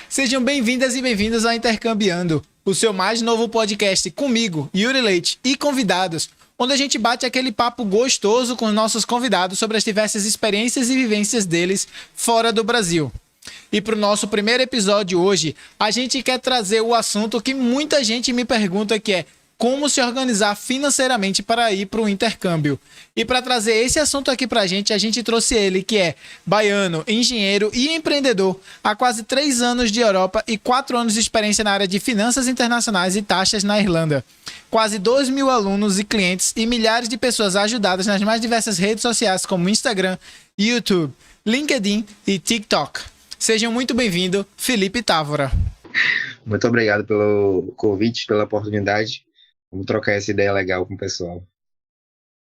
Sejam bem-vindas e bem-vindos ao Intercambiando, o seu mais novo podcast comigo, Yuri Leite, e convidados, onde a gente bate aquele papo gostoso com os nossos convidados sobre as diversas experiências e vivências deles fora do Brasil. E para o nosso primeiro episódio hoje, a gente quer trazer o assunto que muita gente me pergunta, que é como se organizar financeiramente para ir para o intercâmbio. E para trazer esse assunto aqui para a gente trouxe ele, que é baiano, engenheiro e empreendedor, há quase 3 anos de Europa e 4 anos de experiência na área de finanças internacionais e taxas na Irlanda. Quase 2.000 alunos e clientes e milhares de pessoas ajudadas nas mais diversas redes sociais como Instagram, YouTube, LinkedIn e TikTok. Sejam muito bem-vindos, Felipe Távora. Muito obrigado pelo convite, pela oportunidade. Vamos trocar essa ideia legal com o pessoal.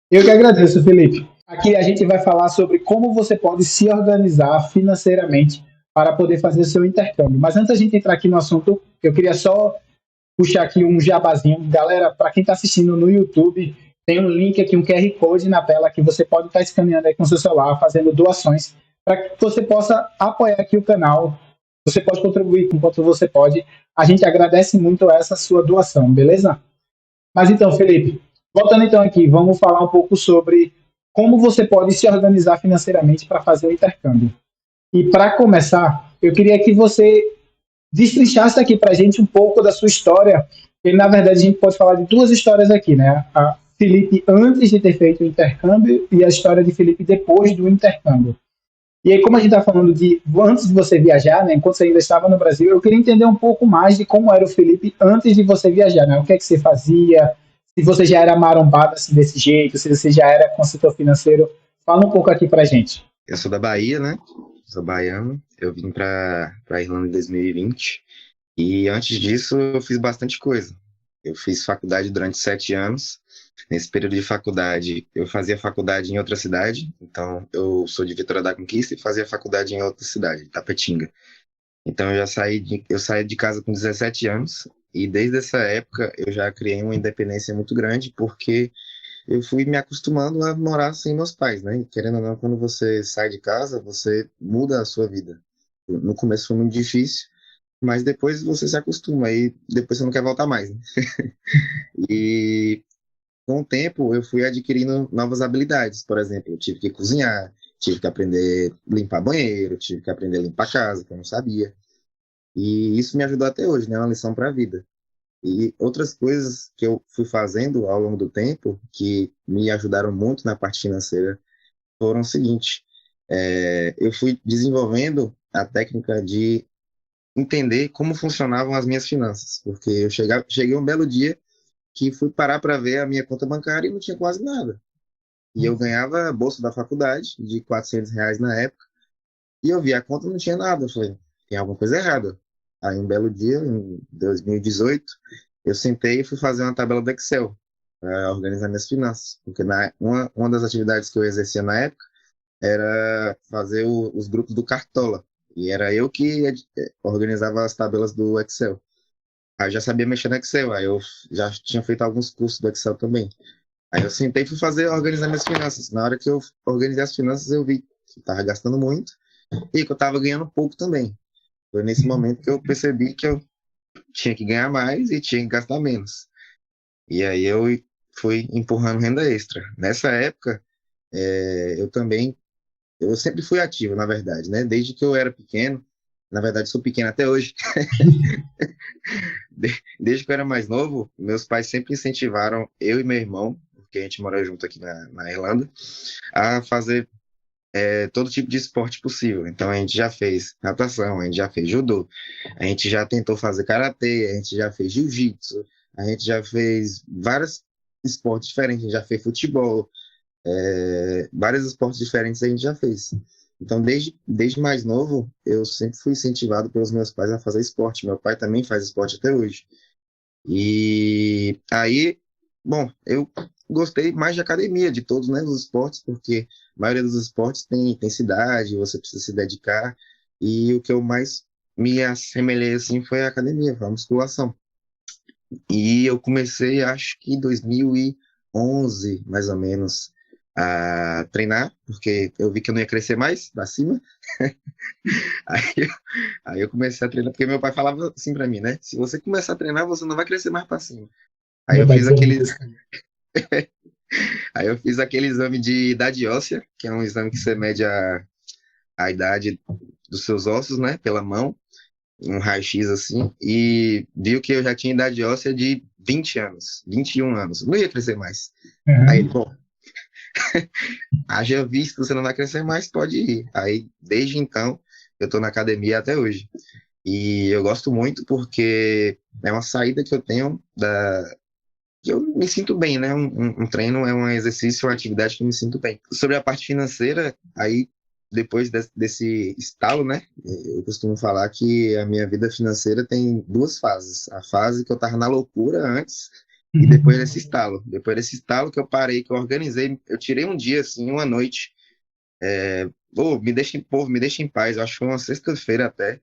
Eu que agradeço, Felipe. Aqui a gente vai falar sobre como você pode se organizar financeiramente para poder fazer o seu intercâmbio. Mas antes da gente entrar aqui no assunto, eu queria só puxar aqui um jabazinho. Galera, para quem está assistindo no YouTube, tem um link aqui, um QR Code na tela que você pode estar escaneando aí com seu celular, fazendo doações, para que você possa apoiar aqui o canal. Você pode contribuir com quanto você pode. A gente agradece muito essa sua doação, beleza? Mas então, Felipe, voltando então aqui, vamos falar um pouco sobre como você pode se organizar financeiramente para fazer o intercâmbio. E para começar, eu queria que você destrinchasse aqui para a gente um pouco da sua história. E, na verdade, a gente pode falar de 2 histórias aqui, né? A Felipe antes de ter feito o intercâmbio e a história de Felipe depois do intercâmbio. E aí, como a gente está falando de antes de você viajar, né, enquanto você ainda estava no Brasil, eu queria entender um pouco mais de como era o Felipe antes de você viajar, né? O que é que você fazia, se você já era marombado assim desse jeito, se você já era consultor financeiro. Fala um pouco aqui pra gente. Eu sou da Bahia, né? Sou baiano. Eu vim para a Irlanda em 2020. E antes disso, eu fiz bastante coisa. Eu fiz faculdade durante 7 anos. Nesse período de faculdade, eu fazia faculdade em outra cidade. Então, eu sou de Vitória da Conquista e fazia faculdade em outra cidade, Tapetinga. Então, eu saí de casa com 17 anos. E desde essa época, eu já criei uma independência muito grande, porque eu fui me acostumando a morar sem meus pais, né? E querendo ou não, quando você sai de casa, você muda a sua vida. No começo foi muito difícil, mas depois você se acostuma e depois você não quer voltar mais, né? E com o tempo eu fui adquirindo novas habilidades. Por exemplo, eu tive que cozinhar, tive que aprender a limpar banheiro, tive que aprender a limpar casa, que eu não sabia. E isso me ajudou até hoje, né? É uma lição para a vida. E outras coisas que eu fui fazendo ao longo do tempo, que me ajudaram muito na parte financeira, foram o seguinte: eu fui desenvolvendo a técnica de entender como funcionavam as minhas finanças, porque cheguei um belo dia que fui parar para ver a minha conta bancária e não tinha quase nada. E eu ganhava a bolsa da faculdade, de R$ 400 na época, e eu vi a conta e não tinha nada. Eu falei, tem alguma coisa errada. Aí um belo dia, em 2018, eu sentei e fui fazer uma tabela do Excel para organizar minhas finanças. Porque uma das atividades que eu exercia na época era fazer os grupos do Cartola. E era eu que organizava as tabelas do Excel. Aí eu já sabia mexer no Excel, aí eu já tinha feito alguns cursos do Excel também. Aí eu sentei e fui organizar minhas finanças. Na hora que eu organizei as finanças, eu vi que eu estava gastando muito e que eu estava ganhando pouco também. Foi nesse momento que eu percebi que eu tinha que ganhar mais e tinha que gastar menos. E aí eu fui empurrando renda extra. Nessa época, eu sempre fui ativo, na verdade, né? Desde que eu era pequeno, na verdade sou pequeno até hoje. Desde que eu era mais novo, meus pais sempre incentivaram eu e meu irmão, porque a gente mora junto aqui na Irlanda, a fazer todo tipo de esporte possível. Então a gente já fez natação, a gente já fez judô, a gente já tentou fazer karatê, a gente já fez jiu-jitsu, a gente já fez vários esportes diferentes, a gente já fez futebol, vários esportes diferentes a gente já fez. Então, desde mais novo, eu sempre fui incentivado pelos meus pais a fazer esporte. Meu pai também faz esporte até hoje. E aí, bom, eu gostei mais de academia, de todos, né, os esportes, porque a maioria dos esportes tem intensidade, você precisa se dedicar, e o que eu mais me assemelhei, assim, foi a academia, foi a musculação. E eu comecei, acho que em 2011, mais ou menos, a treinar, porque eu vi que eu não ia crescer mais pra cima. Aí, eu- aí eu comecei a treinar, porque meu pai falava assim pra mim, né? Se você começar a treinar, você não vai crescer mais pra cima. Aí Meu eu pai fiz dizia muito aquele, isso. aí eu fiz aquele exame de idade óssea, que é um exame que você mede a idade dos seus ossos, né? Pela mão, um raio-x assim, e viu que eu já tinha idade óssea de 20 anos, 21 anos. Não ia crescer mais. Aí ele, Uhum. bom, haja visto, você não vai crescer mais, pode ir. Aí, desde então, eu tô na academia até hoje. E eu gosto muito porque é uma saída que eu tenho que eu me sinto bem, né? Um treino é um exercício, uma atividade que eu me sinto bem. Sobre a parte financeira, aí depois desse estalo, né? Eu costumo falar que a minha vida financeira tem duas fases. A fase que eu tava na loucura antes e depois desse estalo. Depois desse estalo que eu parei, que eu organizei, eu tirei um dia, assim, uma noite. Pô, me deixa em paz. Eu acho que foi uma sexta-feira até.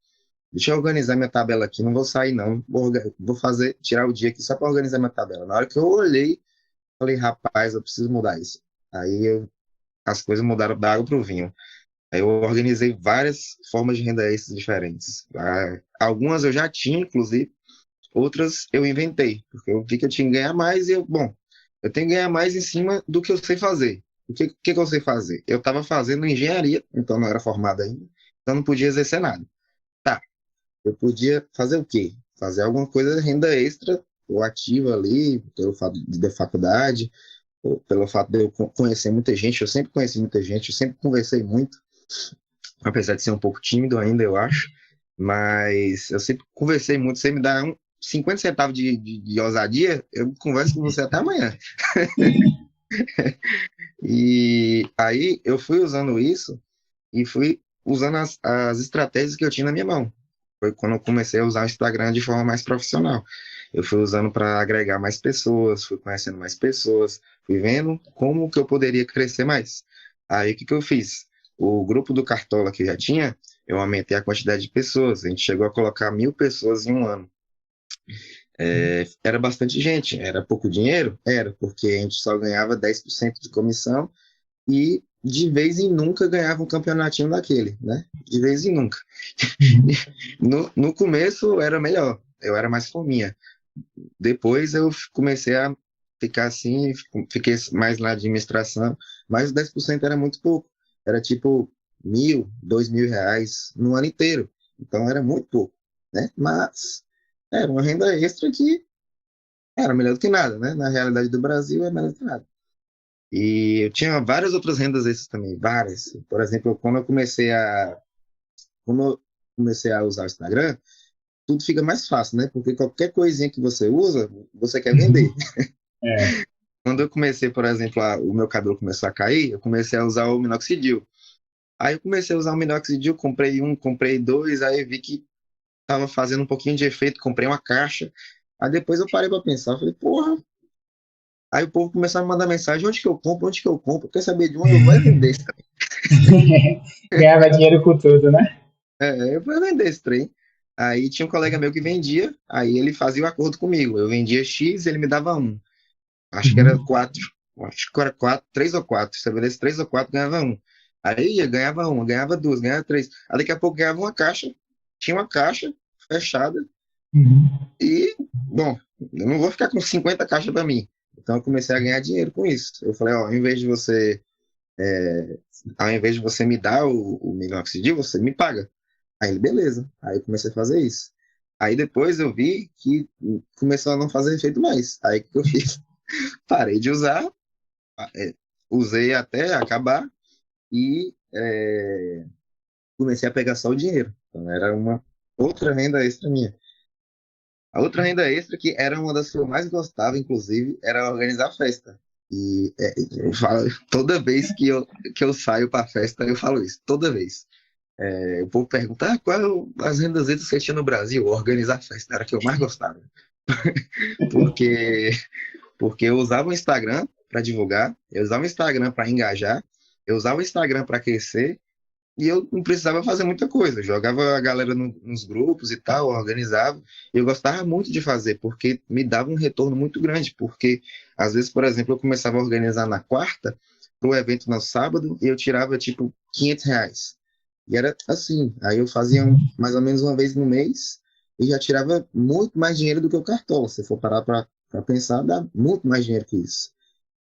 Deixa eu organizar minha tabela aqui, não vou sair não. Vou fazer, tirar o dia aqui só para organizar minha tabela. Na hora que eu olhei, falei, rapaz, eu preciso mudar isso. As coisas mudaram da água para o vinho. Aí eu organizei várias formas de renda extras diferentes. Algumas eu já tinha, inclusive, outras eu inventei, porque eu vi que eu tinha que ganhar mais e eu tenho que ganhar mais em cima do que eu sei fazer. O que eu sei fazer? Eu estava fazendo engenharia, então não era formado ainda, então não podia exercer nada. Tá, eu podia fazer o quê? Fazer alguma coisa de renda extra ou ativa ali, pelo fato de ter faculdade, ou pelo fato de eu conhecer muita gente. Eu sempre conheci muita gente, eu sempre conversei muito, apesar de ser um pouco tímido ainda, eu acho. Mas eu sempre conversei muito. Você me dá 50 centavos de ousadia, eu converso com você até amanhã. E aí eu fui usando isso e fui usando as estratégias que eu tinha na minha mão. Foi quando eu comecei a usar o Instagram de forma mais profissional. Eu fui usando para agregar mais pessoas, fui conhecendo mais pessoas, fui vendo como que eu poderia crescer mais. Aí o que que eu fiz? O grupo do Cartola que já tinha, eu aumentei a quantidade de pessoas. A gente chegou a colocar 1.000 pessoas em um ano. Era bastante gente, era pouco dinheiro? Era, porque a gente só ganhava 10% de comissão e de vez em nunca ganhava um campeonatinho daquele, né? De vez em nunca. Uhum. No começo era melhor, eu era mais fominha. Depois eu comecei a ficar assim, fiquei mais na administração, mas os 10% era muito pouco. Era tipo 1.000, R$ 2.000 no ano inteiro. Então era muito pouco, né? Mas era uma renda extra que era melhor do que nada, né? Na realidade do Brasil é melhor do que nada. E eu tinha várias outras rendas extras também, várias. Por exemplo, quando eu comecei a usar o Instagram, tudo fica mais fácil, né? Porque qualquer coisinha que você usa, você quer vender. Uhum. É. Quando eu comecei, por exemplo, o meu cabelo começou a cair, eu comecei a usar o minoxidil. Aí eu comecei a usar o minoxidil, comprei um, comprei dois, aí vi que tava fazendo um pouquinho de efeito, comprei uma caixa. Aí depois eu parei pra pensar, falei, porra. Aí o povo começou a me mandar mensagem, onde que eu compro, onde que eu compro? Quer saber de um? Eu vou vender esse trem. Ganhava dinheiro com tudo, né? Eu vou vender esse trem. Aí tinha um colega meu que vendia, aí ele fazia o acordo comigo. Eu vendia X, ele me dava um. Acho que era Uhum. quatro. Acho que era quatro, três ou quatro. Se eu vendesse três ou quatro, ganhava um. Aí eu ganhava uma, ganhava duas, ganhava três. Aí daqui a pouco ganhava uma caixa. Tinha uma caixa fechada. Uhum. E, bom, eu não vou ficar com 50 caixas para mim. Então eu comecei a ganhar dinheiro com isso. Eu falei, ó, ao invés de você me dar o minoxidil, você me paga. Aí ele, beleza. Aí eu comecei a fazer isso. Aí depois eu vi que começou a não fazer efeito mais. Aí o que eu fiz? Parei de usar, é, usei até acabar e comecei a pegar só o dinheiro. Então era uma outra renda extra minha. A outra renda extra, que era uma das que eu mais gostava, inclusive, era organizar festa. E eu falo, toda vez que eu saio para festa, eu falo isso, toda vez. O povo pergunta, qual as rendas extras que tinha no Brasil? Organizar festa, era a que eu mais gostava. Porque, porque eu usava o Instagram para divulgar, eu usava o Instagram para engajar, eu usava o Instagram para crescer, e eu não precisava fazer muita coisa. Eu jogava a galera nos grupos e tal, organizava. E eu gostava muito de fazer, porque me dava um retorno muito grande. Porque, às vezes, por exemplo, eu começava a organizar na quarta, pro evento no sábado e eu tirava, tipo, R$ 500. E era assim, aí eu fazia mais ou menos uma vez no mês e já tirava muito mais dinheiro do que o Cartola. Se for parar para pensar, dá muito mais dinheiro que isso.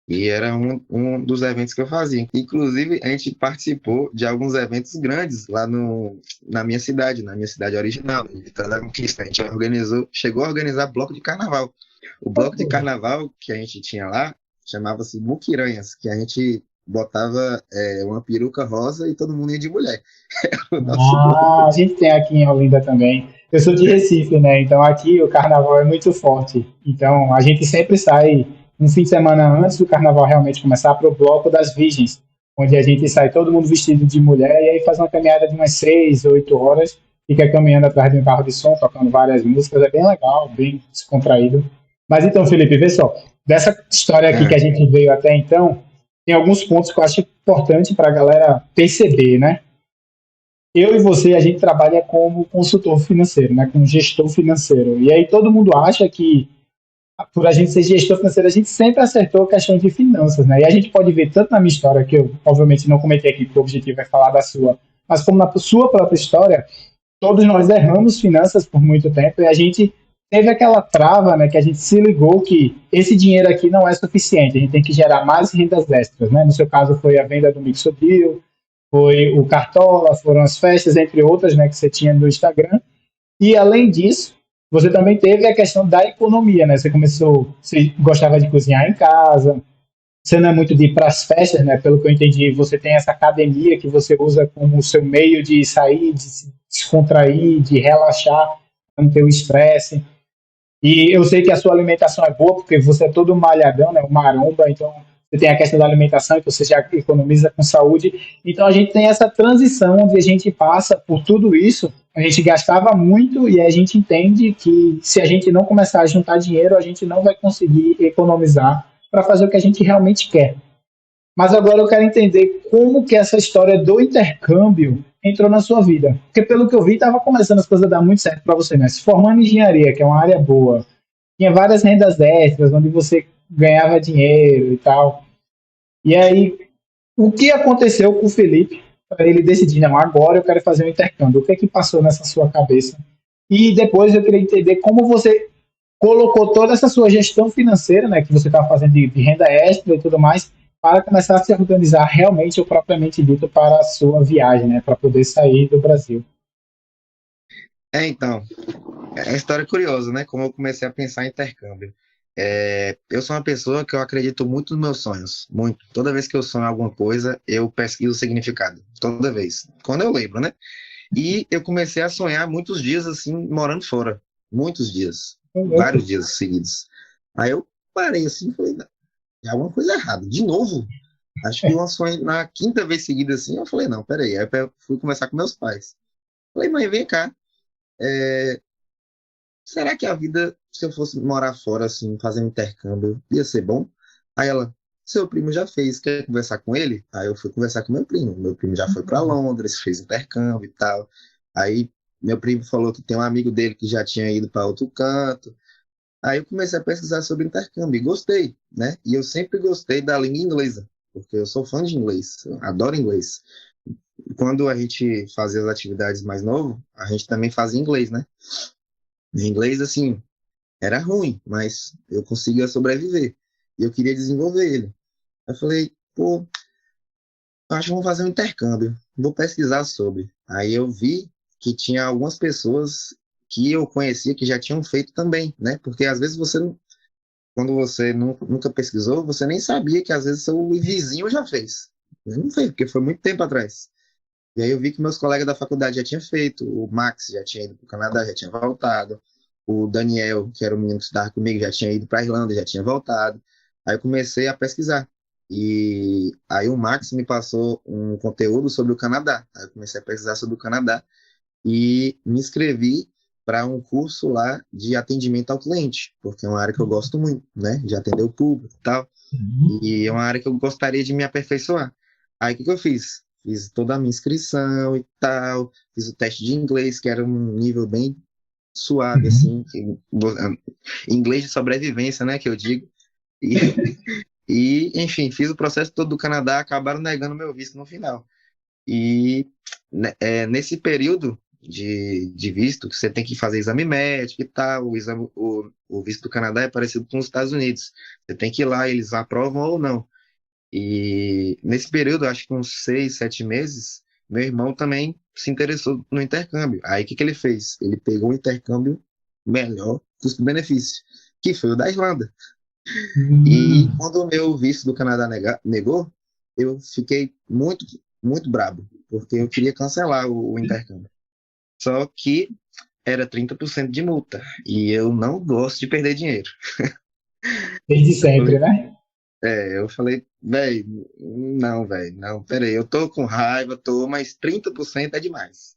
E era um dos eventos que eu fazia. Inclusive, a gente participou de alguns eventos grandes lá na minha cidade original, em Vitória da Conquista. A gente chegou a organizar bloco de carnaval. O bloco de carnaval que a gente tinha lá chamava-se Muquiranhas, que a gente botava uma peruca rosa e todo mundo ia de mulher. Era o nosso bloco. A gente tem aqui em Olinda também. Eu sou de Recife, né? Então aqui o carnaval é muito forte. Então a gente sempre sai um fim de semana antes do carnaval realmente começar para o Bloco das Virgens, onde a gente sai todo mundo vestido de mulher e aí faz uma caminhada de umas 6, 8 horas, fica caminhando atrás de um carro de som, tocando várias músicas. É bem legal, bem descontraído. Mas então, Felipe, vê só. Dessa história aqui que a gente veio até então, tem alguns pontos que eu acho importante para a galera perceber, né? Eu e você, a gente trabalha como consultor financeiro, né, como gestor financeiro. E aí todo mundo acha que, por a gente ser gestor financeiro, a gente sempre acertou a questão de finanças, né? E a gente pode ver tanto na minha história, que eu obviamente não comentei aqui, porque o objetivo é falar da sua, mas como na sua própria história, todos nós erramos finanças por muito tempo e a gente teve aquela trava, né, que a gente se ligou que esse dinheiro aqui não é suficiente, a gente tem que gerar mais rendas extras, né? No seu caso foi a venda do Mixodil, foi o Cartola, foram as festas, entre outras, né, que você tinha no Instagram. E, além disso, você também teve a questão da economia, né? Você gostava de cozinhar em casa, você não é muito de ir para as festas, né? Pelo que eu entendi, você tem essa academia que você usa como o seu meio de sair, de se descontrair, de relaxar, não ter o estresse. E eu sei que a sua alimentação é boa, porque você é todo malhadão, né? Um maromba, então você tem a questão da alimentação, que você já economiza com saúde. Então a gente tem essa transição onde a gente passa por tudo isso, a gente gastava muito e a gente entende que se a gente não começar a juntar dinheiro, a gente não vai conseguir economizar para fazer o que a gente realmente quer. Mas agora eu quero entender como que essa história do intercâmbio entrou na sua vida. Porque pelo que eu vi, estava começando as coisas a dar muito certo para você, né? Se formando em engenharia, que é uma área boa, tinha várias rendas extras, onde você ganhava dinheiro e tal. E aí, o que aconteceu com o Felipe para ele decidir, não, agora eu quero fazer um intercâmbio? O que é que passou nessa sua cabeça? E depois eu queria entender como você colocou toda essa sua gestão financeira, né, que você estava fazendo de renda extra e tudo mais, para começar a se organizar realmente ou propriamente dito para a sua viagem, né, para poder sair do Brasil. Então, é uma história curiosa, né? Como eu comecei a pensar em intercâmbio. Eu sou uma pessoa que eu acredito muito nos meus sonhos, muito. Toda vez que eu sonho alguma coisa, eu pesquiso o significado. Toda vez. Quando eu lembro, né? E eu comecei a sonhar muitos dias, assim, morando fora. Muitos dias. Vários dias seguidos. Aí eu parei assim e falei, tem alguma coisa errada. De novo? Acho que eu sonhei na quinta vez seguida, assim, eu falei, não, peraí. Aí eu fui conversar com meus pais. Falei, mãe, vem cá. Será que a vida, se eu fosse morar fora, assim, fazendo intercâmbio, ia ser bom? Aí ela, seu primo já fez, quer conversar com ele? Aí eu fui conversar com meu primo. Meu primo já foi para Londres, fez intercâmbio e tal. Aí meu primo falou que tem um amigo dele que já tinha ido para outro canto. Aí eu comecei a pesquisar sobre intercâmbio e gostei, né? E eu sempre gostei da língua inglesa, porque eu sou fã de inglês, eu adoro inglês. Quando a gente fazia as atividades mais novo, a gente também fazia inglês, né? Em inglês, assim, era ruim, mas eu conseguia sobreviver. E eu queria desenvolver ele. Eu falei, pô, acho que vou fazer um intercâmbio. Vou pesquisar sobre. Aí eu vi que tinha algumas pessoas que eu conhecia que já tinham feito também, né? Porque às vezes quando você nunca pesquisou, você nem sabia que às vezes seu vizinho já fez. Eu não fez, porque foi muito tempo atrás. E aí eu vi que meus colegas da faculdade já tinham feito, o Max já tinha ido para o Canadá, já tinha voltado, o Daniel, que era o menino que estudava comigo, já tinha ido para a Irlanda, já tinha voltado. Aí eu comecei a pesquisar. E aí o Max me passou um conteúdo sobre o Canadá. Aí eu comecei a pesquisar sobre o Canadá e me inscrevi para um curso lá de atendimento ao cliente, porque é uma área que eu gosto muito, né? De atender o público e tal. E é uma área que eu gostaria de me aperfeiçoar. Aí o que eu fiz? Fiz toda a minha inscrição e tal, fiz o teste de inglês, que era um nível bem suave, assim, inglês de sobrevivência, né, que eu digo. E, E, enfim, fiz o processo todo do Canadá, acabaram negando meu visto no final. E nesse período de visto, que você tem que fazer exame médico e tal, o visto do Canadá é parecido com os Estados Unidos. Você tem que ir lá, eles aprovam ou não. E nesse período, acho que uns 6, 7 meses, meu irmão também se interessou no intercâmbio. Aí o que que ele fez? Ele pegou o intercâmbio melhor, custo-benefício, que foi o da Irlanda. E Hum, quando o meu visto do Canadá negou, eu fiquei muito, muito brabo, porque eu queria cancelar o intercâmbio. Só que era 30% de multa, e eu não gosto de perder dinheiro. desde Eu sempre, falei, né? velho, não, velho, não, peraí, eu tô com raiva, mas 30% é demais.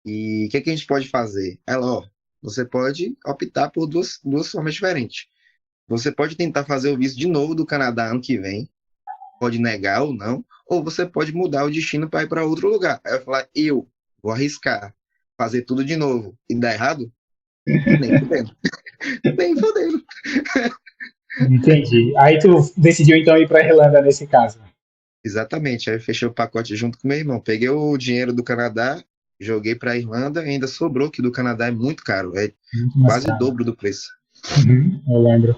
E o que que a gente pode fazer? Ela, ó, você pode optar por duas formas diferentes. Você pode tentar fazer o visto de novo do Canadá ano que vem, pode negar ou não, ou você pode mudar o destino para ir para outro lugar. Aí eu falar, eu vou arriscar fazer tudo de novo e dar errado? Nem fudendo. Nem fudendo. Entendi. Aí tu decidiu então ir para Irlanda nesse caso. Exatamente. Aí eu fechei o pacote junto com meu irmão. Peguei o dinheiro do Canadá, joguei para a Irlanda, e ainda sobrou, que do Canadá é muito caro, é Muito mais quase o caro. dobro do preço. Uhum, eu lembro.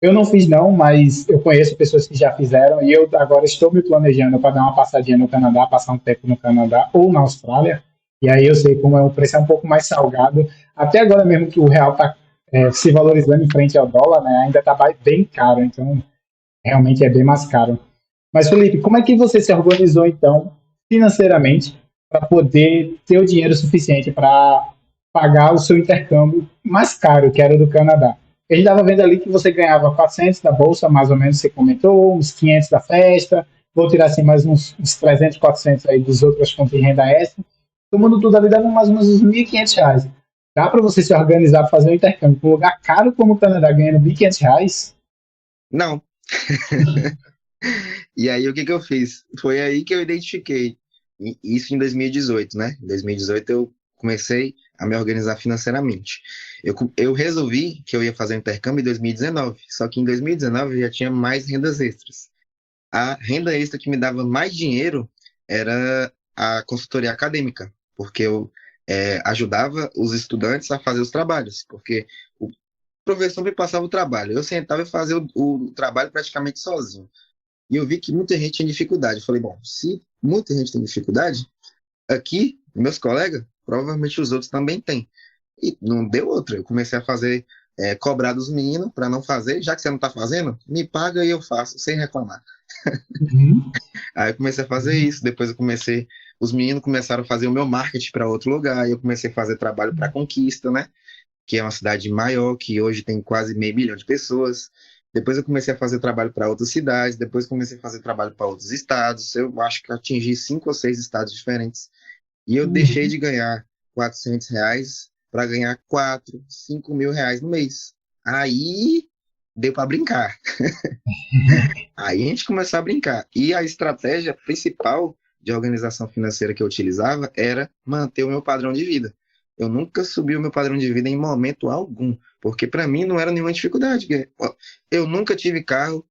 Eu não fiz não, mas eu conheço pessoas que já fizeram e eu agora estou me planejando para dar uma passadinha no Canadá, passar um tempo no Canadá ou na Austrália. E aí eu sei como o preço é um pouco mais salgado. Até agora mesmo que o real está se valorizando em frente ao dólar, né, ainda está bem caro, então realmente é bem mais caro. Mas Felipe, como é que você se organizou então financeiramente para poder ter o dinheiro suficiente para pagar o seu intercâmbio mais caro, que era do Canadá? Ele estava vendo ali que você ganhava 400 da bolsa, mais ou menos, você comentou, uns 500 da festa, vou tirar assim mais uns 300, 400 aí dos outras fontes de renda extra. Tomando tudo ali, dava mais ou menos uns R$ 1.500. Dá para você se organizar para fazer um intercâmbio com um lugar caro como o Canadá ganhando R$ 1.500? Não. E aí o que que eu fiz? Foi aí que eu identifiquei. Isso em 2018, né? Em 2018 eu comecei a me organizar financeiramente. Eu resolvi que eu ia fazer um intercâmbio em 2019, só que em 2019 eu já tinha mais rendas extras. A renda extra que me dava mais dinheiro era a consultoria acadêmica, porque eu ajudava os estudantes a fazer os trabalhos, porque o professor me passava o trabalho, eu sentava e fazia o trabalho praticamente sozinho. E eu vi que muita gente tinha dificuldade. Eu falei, bom, se muita gente tem dificuldade, aqui, meus colegas, provavelmente os outros também têm. E não deu outra. Eu comecei a fazer, cobrar dos meninos para não fazer. Já que você não está fazendo, me paga e eu faço, sem reclamar. Uhum. Aí eu comecei a fazer isso. Depois os meninos começaram a fazer o meu marketing para outro lugar. E eu comecei a fazer trabalho para Conquista, né? Que é uma cidade maior, que hoje tem quase meio milhão de pessoas. Depois eu comecei a fazer trabalho para outras cidades, depois comecei a fazer trabalho para outros estados. Eu acho que atingi 5 ou 6 estados diferentes. E eu deixei Uhum. de ganhar R$ 400 para ganhar 4, 5 mil reais no mês. Aí deu para brincar. Aí a gente começou a brincar. E a estratégia principal de organização financeira que eu utilizava era manter o meu padrão de vida. Eu nunca subi o meu padrão de vida em momento algum, porque para mim não era nenhuma dificuldade. Eu nunca tive carro,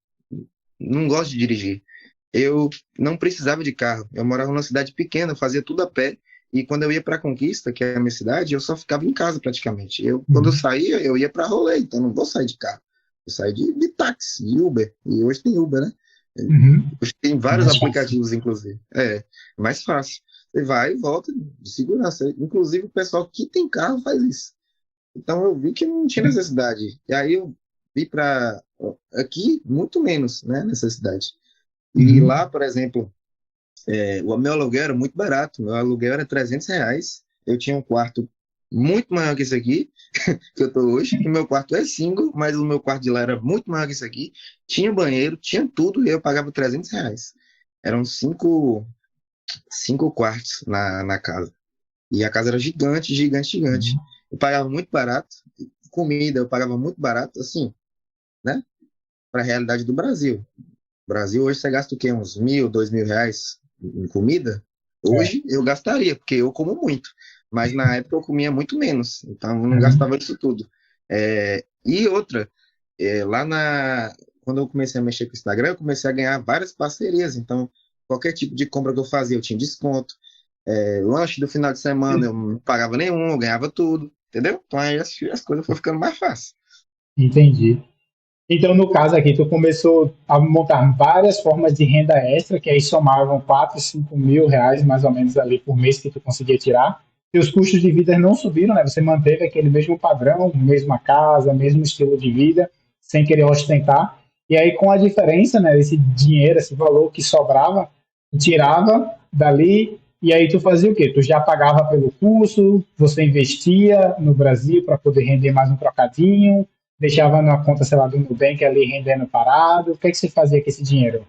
não gosto de dirigir. Eu não precisava de carro. Eu morava numa cidade pequena, fazia tudo a pé. E quando eu ia para Conquista, que é a minha cidade, eu só ficava em casa praticamente. Quando eu Uhum. saía, eu ia para rolê, então eu não vou sair de carro. Eu saí de táxi, de Uber. E hoje tem Uber, né? Uhum. Hoje tem vários Mais fácil. aplicativos, inclusive. É mais fácil. Você vai e volta de segurança. Inclusive, o pessoal que tem carro faz isso. Então, eu vi que não tinha necessidade. E aí, eu vi para aqui, muito menos, né, necessidade. E Uhum. lá, por exemplo, o meu aluguel era muito barato. Meu aluguel era R$ 300. Eu tinha um quarto muito maior que esse aqui, que eu tô hoje. E meu quarto é single, mas o meu quarto de lá era muito maior que esse aqui. Tinha banheiro, tinha tudo, e eu pagava R$ 300. Eram cinco quartos na casa. E a casa era gigante, gigante, gigante. Uhum. Eu pagava muito barato. Comida, eu pagava muito barato, assim, né? Para a realidade do Brasil. Brasil, hoje você gasta o quê? Uns 1.000, R$ 2.000 em comida? É. Hoje eu gastaria, porque eu como muito. Mas na época eu comia muito menos, então eu não Uhum. gastava isso tudo. E outra, lá quando eu comecei a mexer com o Instagram, eu comecei a ganhar várias parcerias. Então, qualquer tipo de compra que eu fazia, eu tinha desconto. Lanche do final de semana, eu não pagava nenhum, eu ganhava tudo, entendeu? Então aí as coisas foram ficando mais fáceis. Entendi. Então, no caso aqui, tu começou a montar várias formas de renda extra, que aí somavam 4, 5 mil reais, mais ou menos, ali por mês que tu conseguia tirar. Teus custos de vida não subiram, né? Você manteve aquele mesmo padrão, mesma casa, mesmo estilo de vida, sem querer ostentar. E aí, com a diferença, né, esse dinheiro, esse valor que sobrava, tu tirava dali, e aí tu fazia o quê? Tu já pagava pelo curso, você investia no Brasil para poder render mais um trocadinho, deixava na conta, sei lá, do Nubank ali rendendo parado. O que é que você fazia com esse dinheiro?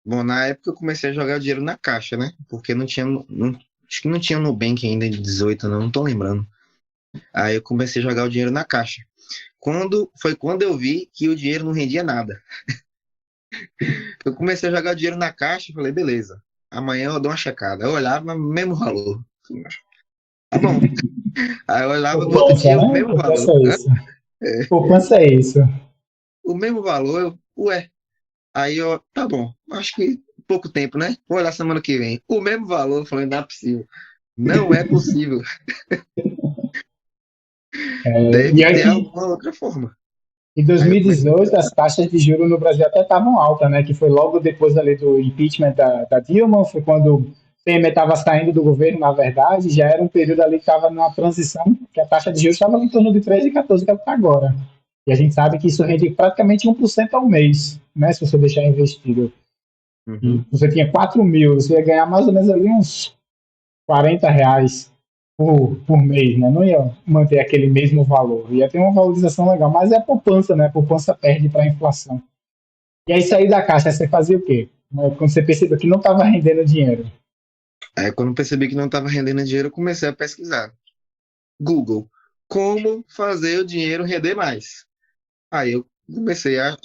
Bom, na época eu comecei a jogar o dinheiro na caixa, né? Porque não tinha, acho que não tinha Nubank ainda em 18, não tô lembrando. Aí eu comecei a jogar o dinheiro na caixa. Foi quando eu vi que o dinheiro não rendia nada. Eu comecei a jogar o dinheiro na caixa e falei, beleza, amanhã eu dou uma checada. Eu olhava, mesmo valor. Tá bom. Aí eu olhava no outro Poupança, dia, o né? mesmo Poupança valor. é isso. Poupança é isso. O mesmo valor, ué. Aí eu, tá bom, acho que pouco tempo, né? Vou olhar semana que vem. O mesmo valor, eu falei, não é possível. Não é possível. E Deve ter aqui, alguma outra forma. em Aí eu comecei a 2018, as pensar. taxas de juros no Brasil até estavam altas, né? Que foi logo depois ali do impeachment da Dilma, foi quando o Temer estava saindo do governo, na verdade, já era um período ali que estava numa transição, que a taxa de juros estava em torno de 13 e 14, que é o que está agora. E a gente sabe que isso rende praticamente 1% ao mês, né? Se você deixar investido. E Uhum. você tinha 4 mil, você ia ganhar mais ou menos ali uns R$ 40 por mês, né? Não ia manter aquele mesmo valor. Ia ter uma valorização legal, mas é a poupança, né? A poupança perde para a inflação. E aí sair da caixa, você fazia o quê? Quando você percebeu que não estava rendendo dinheiro. Aí quando eu percebi que não estava rendendo dinheiro, eu comecei a pesquisar. Google, como fazer o dinheiro render mais? Aí eu comecei a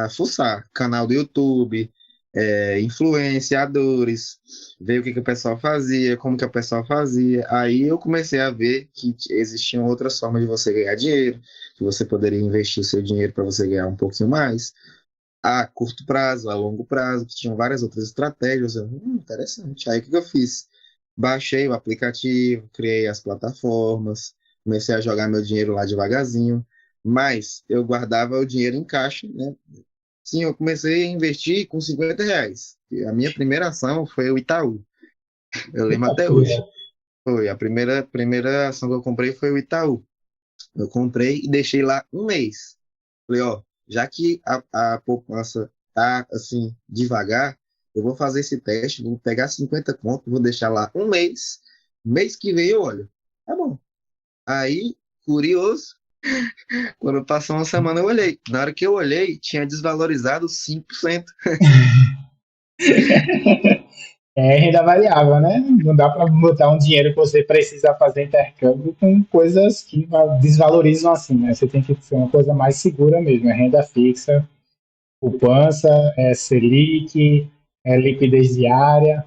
fuçar canal do YouTube, influenciadores, ver o que o pessoal fazia, como que o pessoal fazia. Aí eu comecei a ver que existiam outras formas de você ganhar dinheiro, que você poderia investir o seu dinheiro para você ganhar um pouquinho mais, a curto prazo, a longo prazo, que tinham várias outras estratégias. Eu, interessante. Aí o que eu fiz? Baixei o aplicativo, criei as plataformas, comecei a jogar meu dinheiro lá devagarzinho, mas eu guardava o dinheiro em caixa, né? Sim, eu comecei a investir com R$ 50. E a minha primeira ação foi o Itaú. Eu lembro até hoje. Foi a primeira ação que eu comprei foi o Itaú. Eu comprei e deixei lá um mês. Falei, ó, já que a poupança tá assim devagar, eu vou fazer esse teste, vou pegar 50 conto, vou deixar lá um mês. Mês que vem eu olho. Tá bom. Aí, curioso, quando passou uma semana eu olhei. Na hora que eu olhei, tinha desvalorizado 5%. É renda variável, né? Não dá para botar um dinheiro que você precisa fazer intercâmbio com coisas que desvalorizam assim, né? Você tem que ser uma coisa mais segura mesmo, é renda fixa, poupança, é Selic, é liquidez diária,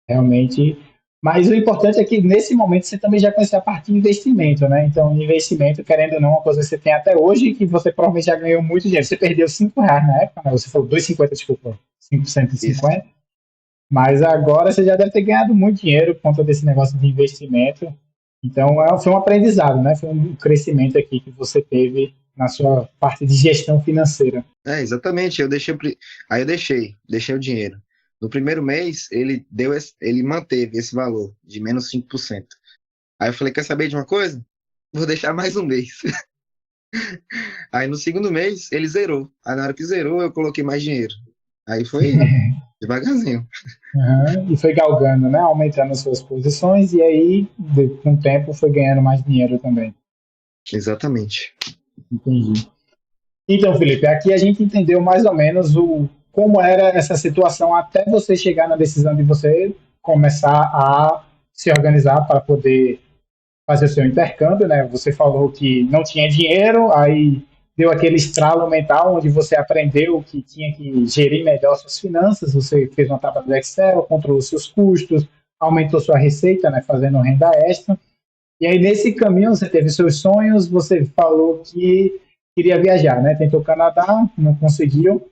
realmente. Mas o importante é que nesse momento você também já conhece a parte de investimento, né? Então, investimento, querendo ou não, é uma coisa que você tem até hoje e que você provavelmente já ganhou muito dinheiro. Você perdeu R$ 5 na época, né? Você falou 2,50, desculpa, 5,50. Isso. Mas agora você já deve ter ganhado muito dinheiro por conta desse negócio de investimento. Então, foi um aprendizado, né? Foi um crescimento aqui que você teve na sua parte de gestão financeira. Exatamente. Aí eu deixei o dinheiro. No primeiro mês, ele manteve esse valor de menos 5%. Aí eu falei, quer saber de uma coisa? Vou deixar mais um mês. Aí no segundo mês, ele zerou. Aí na hora que zerou, eu coloquei mais dinheiro. Aí foi indo, devagarzinho. Uhum. E foi galgando, né? Aumentando as suas posições e aí, com o tempo, foi ganhando mais dinheiro também. Exatamente. Entendi. Então, Felipe, aqui a gente entendeu mais ou menos como era essa situação até você chegar na decisão de você começar a se organizar para poder fazer o seu intercâmbio, né? Você falou que não tinha dinheiro, aí deu aquele estralo mental onde você aprendeu que tinha que gerir melhor suas finanças, você fez uma tabela do Excel, controlou seus custos, aumentou sua receita, né? Fazendo renda extra. E aí, nesse caminho, você teve seus sonhos, você falou que queria viajar, né? Tentou Canadá, não conseguiu.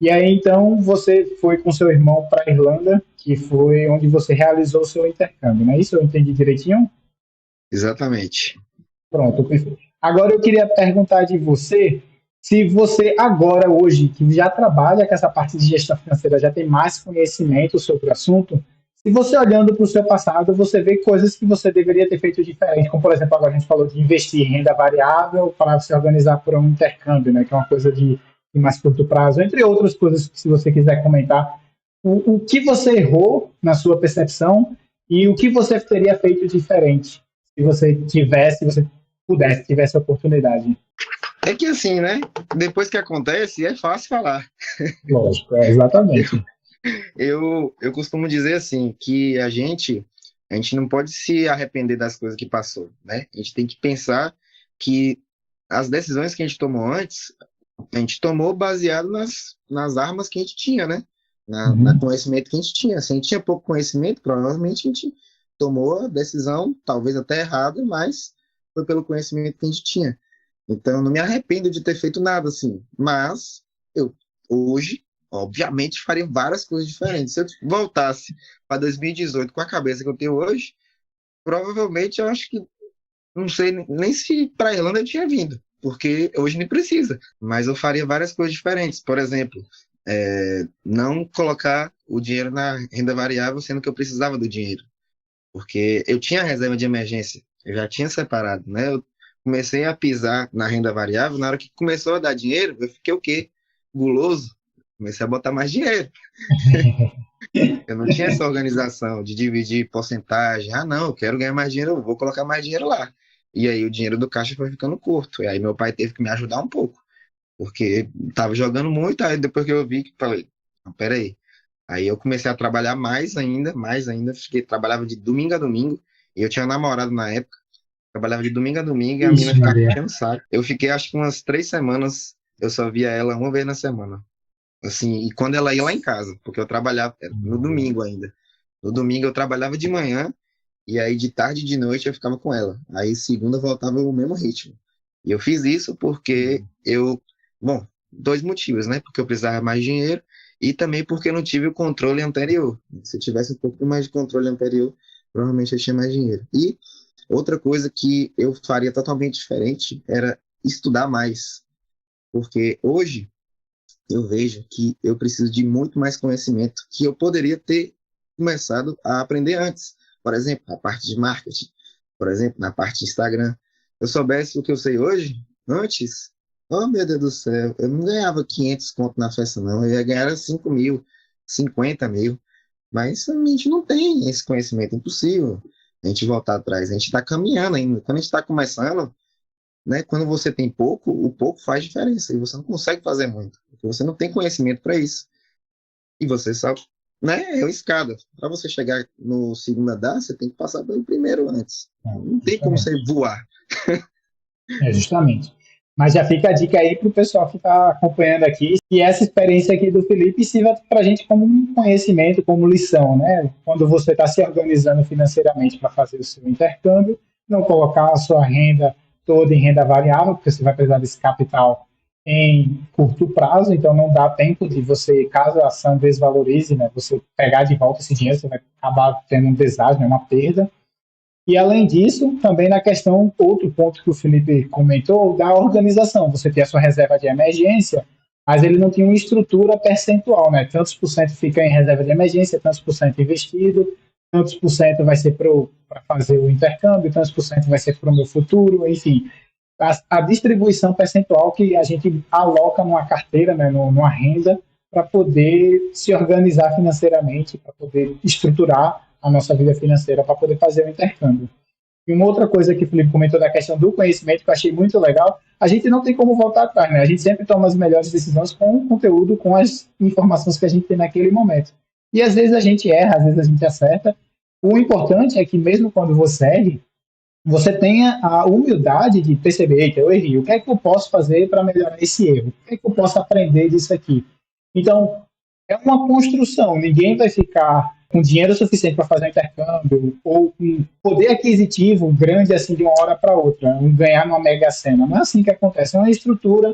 E aí, então, você foi com seu irmão para a Irlanda, que foi onde você realizou o seu intercâmbio, não é isso? Eu entendi direitinho? Exatamente. Pronto, perfeito. Agora eu queria perguntar de você, se você agora, hoje, que já trabalha com essa parte de gestão financeira, já tem mais conhecimento sobre o assunto, se você olhando para o seu passado, você vê coisas que você deveria ter feito diferente, como, por exemplo, agora a gente falou de investir em renda variável para se organizar por um intercâmbio, né, que é uma coisa de mais curto prazo, entre outras coisas que, se você quiser comentar, o que você errou na sua percepção e o que você teria feito diferente se você tivesse, se você pudesse, tivesse a oportunidade. É que assim, né? Depois que acontece, é fácil falar. Lógico, exatamente. Eu costumo dizer assim, que a gente não pode se arrepender das coisas que passou, né? A gente tem que pensar que as decisões que a gente tomou antes, a gente tomou baseado nas armas que a gente tinha, né? Na conhecimento que a gente tinha. Se a gente tinha pouco conhecimento, provavelmente a gente tomou a decisão, talvez até errada, mas foi pelo conhecimento que a gente tinha. Então, eu não me arrependo de ter feito nada assim. Mas, eu, hoje, obviamente, faria várias coisas diferentes. Se eu voltasse para 2018 com a cabeça que eu tenho hoje, provavelmente eu acho que, não sei nem se para a Irlanda eu tinha vindo, porque hoje nem precisa. Mas eu faria várias coisas diferentes. Por exemplo, não colocar o dinheiro na renda variável, sendo que eu precisava do dinheiro. Porque eu tinha reserva de emergência, eu já tinha separado, né? Eu comecei a pisar na renda variável, na hora que começou a dar dinheiro, eu fiquei o quê? Guloso. Comecei a botar mais dinheiro. Eu não tinha essa organização de dividir porcentagem. Ah, não, eu quero ganhar mais dinheiro, eu vou colocar mais dinheiro lá. E aí o dinheiro do caixa foi ficando curto. E aí meu pai teve que me ajudar um pouco, porque estava jogando muito, aí depois que eu vi, que falei, não, peraí. Aí eu comecei a trabalhar mais ainda, trabalhava de domingo a domingo, e eu tinha um namorado na época, trabalhava de domingo a domingo e a mina Ixi, ficava Maria. enchendo o saco. Eu fiquei acho que umas 3 semanas, eu só via ela uma vez na semana. Assim, e quando ela ia lá em casa, porque eu trabalhava no domingo ainda. No domingo eu trabalhava de manhã, e aí de tarde e de noite eu ficava com ela. Aí segunda voltava o mesmo ritmo. E eu fiz isso porque bom, dois motivos, né? Porque eu precisava mais dinheiro e também porque eu não tive o controle anterior. Se eu tivesse um pouco mais de controle anterior, provavelmente eu tinha mais dinheiro. E outra coisa que eu faria totalmente diferente era estudar mais. Porque hoje eu vejo que eu preciso de muito mais conhecimento que eu poderia ter começado a aprender antes. Por exemplo, a parte de marketing, por exemplo, na parte de Instagram. Se eu soubesse o que eu sei hoje, antes, oh meu Deus do céu, eu não ganhava 500 conto na festa não, eu ia ganhar 5 mil, 50 mil. Mas a gente não tem esse conhecimento, é impossível a gente voltar atrás. A gente está caminhando ainda. Quando a gente está começando, né, quando você tem pouco, o pouco faz diferença e você não consegue fazer muito, porque você não tem conhecimento para isso. E você sabe, né, é uma escada. Para você chegar no segundo andar, você tem que passar pelo primeiro antes. Não tem como você voar. Justamente. Mas já fica a dica aí para o pessoal que está acompanhando aqui, e essa experiência aqui do Felipe sirva para a gente como um conhecimento, como lição, né? Quando você está se organizando financeiramente para fazer o seu intercâmbio, não colocar a sua renda toda em renda variável, porque você vai precisar desse capital em curto prazo, então não dá tempo de você, caso a ação desvalorize, né, você pegar de volta esse dinheiro, você vai acabar tendo um deságio, né, uma perda. E, além disso, também na questão, outro ponto que o Felipe comentou, da organização. Você tem a sua reserva de emergência, mas ele não tem uma estrutura percentual, né? Tantos por cento fica em reserva de emergência, tantos por cento investido, tantos por cento vai ser para fazer o intercâmbio, tantos por cento vai ser para o meu futuro, enfim. A distribuição percentual que a gente aloca numa carteira, né, numa renda, para poder se organizar financeiramente, para poder estruturar a nossa vida financeira para poder fazer o intercâmbio. E uma outra coisa que o Felipe comentou da questão do conhecimento, que eu achei muito legal, a gente não tem como voltar atrás, né? A gente sempre toma as melhores decisões com o conteúdo, com as informações que a gente tem naquele momento. E às vezes a gente erra, às vezes a gente acerta. O importante é que mesmo quando você erre, você tenha a humildade de perceber, que eu errei, o que é que eu posso fazer para melhorar esse erro? O que é que eu posso aprender disso aqui? Então, é uma construção, ninguém vai ficar com dinheiro suficiente para fazer um intercâmbio, ou com poder aquisitivo grande assim de uma hora para outra, ganhar numa mega sena. Não é assim que acontece, é uma estrutura.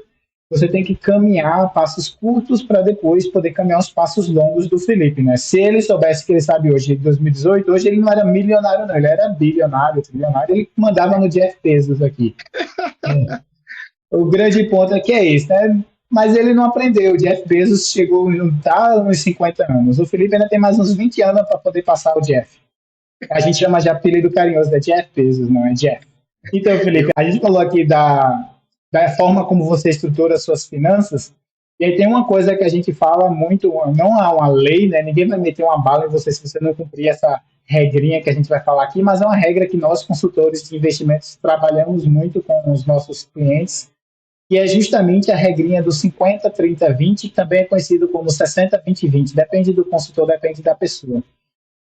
Você tem que caminhar passos curtos para depois poder caminhar os passos longos do Felipe, né? Se ele soubesse que ele sabe hoje, em 2018, hoje ele não era milionário, não, ele era bilionário, trilionário, ele mandava no Jeff Bezos aqui. O grande ponto aqui é esse, né? Mas ele não aprendeu. O Jeff Bezos chegou, tá uns 50 anos. O Felipe ainda tem mais uns 20 anos para poder passar o Jeff. A gente chama de apelido carinhoso de Jeff Bezos, não é Jeff. Então, Felipe, a gente falou aqui da forma como você estrutura as suas finanças, e aí tem uma coisa que a gente fala muito, não há uma lei, né? Ninguém vai meter uma bala em você se você não cumprir essa regrinha que a gente vai falar aqui, mas é uma regra que nós, consultores de investimentos, trabalhamos muito com os nossos clientes, que é justamente a regrinha do 50, 30, 20, que também é conhecido como 60, 20, 20. Depende do consultor, depende da pessoa.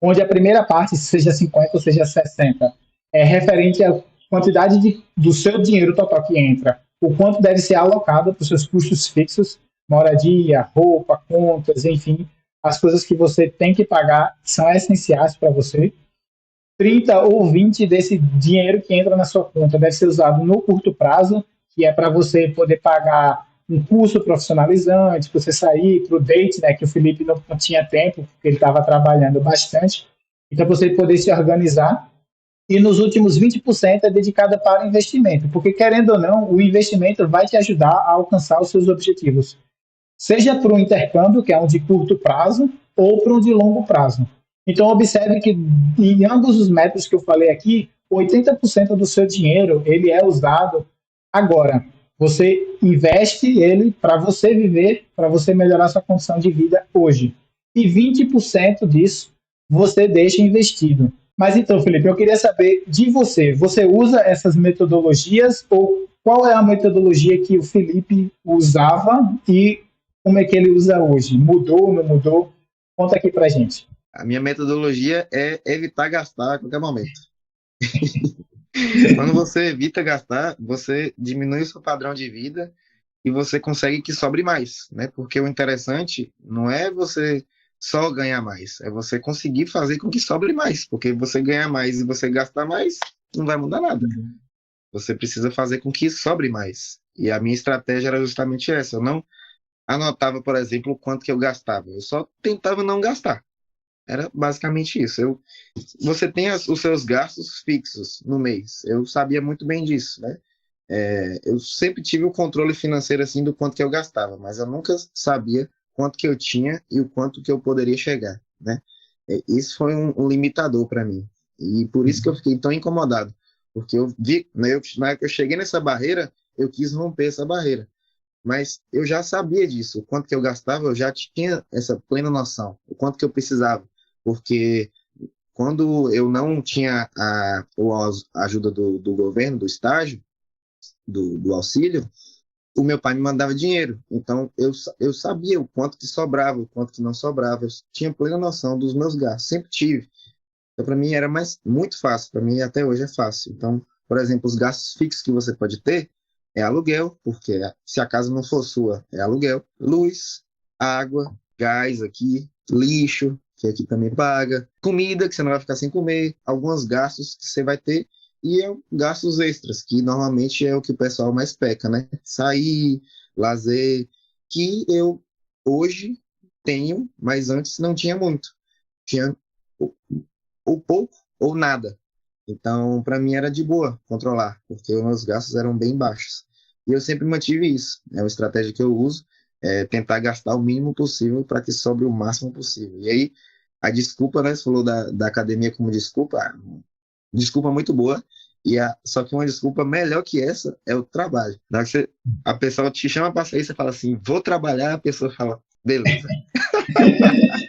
Onde a primeira parte, seja 50 ou seja 60, é referente à quantidade do seu dinheiro total que entra, o quanto deve ser alocado para os seus custos fixos, moradia, roupa, contas, enfim, as coisas que você tem que pagar são essenciais para você. 30 ou 20 desse dinheiro que entra na sua conta deve ser usado no curto prazo, que é para você poder pagar um curso profissionalizante, para você sair para o date, né, que o Felipe não tinha tempo, porque ele estava trabalhando bastante. Então, você poder se organizar. E nos últimos 20% é dedicada para investimento, porque, querendo ou não, o investimento vai te ajudar a alcançar os seus objetivos. Seja para um intercâmbio, que é um de curto prazo, ou para um de longo prazo. Então, observe que em ambos os métodos que eu falei aqui, 80% do seu dinheiro ele é usado agora. Você investe ele para você viver, para você melhorar sua condição de vida hoje. E 20% disso você deixa investido. Mas então, Felipe, eu queria saber de você. Você usa essas metodologias ou qual é a metodologia que o Felipe usava e como é que ele usa hoje? Mudou, não mudou? Conta aqui pra gente. A minha metodologia é evitar gastar a qualquer momento. Quando você evita gastar, você diminui o seu padrão de vida e você consegue que sobre mais, né? Porque o interessante não é você só ganhar mais, é você conseguir fazer com que sobre mais, porque você ganhar mais e você gastar mais, não vai mudar nada. Você precisa fazer com que sobre mais. E a minha estratégia era justamente essa. Eu não anotava, por exemplo, o quanto que eu gastava. Eu só tentava não gastar. Era basicamente isso. Você tem os seus gastos fixos no mês. Eu sabia muito bem disso, né? Eu sempre tive o controle financeiro assim do quanto que eu gastava, mas eu nunca sabia quanto que eu tinha e o quanto que eu poderia chegar, né? Isso foi um limitador para mim. E por isso que eu fiquei tão incomodado. Porque eu vi, né, na hora que eu cheguei nessa barreira, eu quis romper essa barreira. Mas eu já sabia disso. O quanto que eu gastava, eu já tinha essa plena noção. O quanto que eu precisava. Porque quando eu não tinha a ajuda do governo, do estágio, do auxílio, o meu pai me mandava dinheiro. Então, eu sabia o quanto que sobrava, o quanto que não sobrava. Eu tinha plena noção dos meus gastos. Sempre tive. Então, para mim, era muito fácil. Para mim, até hoje é fácil. Então, por exemplo, os gastos fixos que você pode ter é aluguel, porque se a casa não for sua, é aluguel. Luz, água, gás aqui, lixo, que aqui também paga. Comida, que você não vai ficar sem comer. Alguns gastos que você vai ter. E gastos extras, que normalmente é o que o pessoal mais peca, né? Sair, lazer, que eu hoje tenho, mas antes não tinha muito. Tinha ou pouco ou nada. Então, para mim era de boa controlar, porque os meus gastos eram bem baixos. E eu sempre mantive isso. É uma estratégia que eu uso, é tentar gastar o mínimo possível para que sobre o máximo possível. E aí, a desculpa, né? Você falou da academia como desculpa. Desculpa muito boa, só que uma desculpa melhor que essa é o trabalho. A pessoa te chama para sair, você fala assim, vou trabalhar, a pessoa fala, beleza.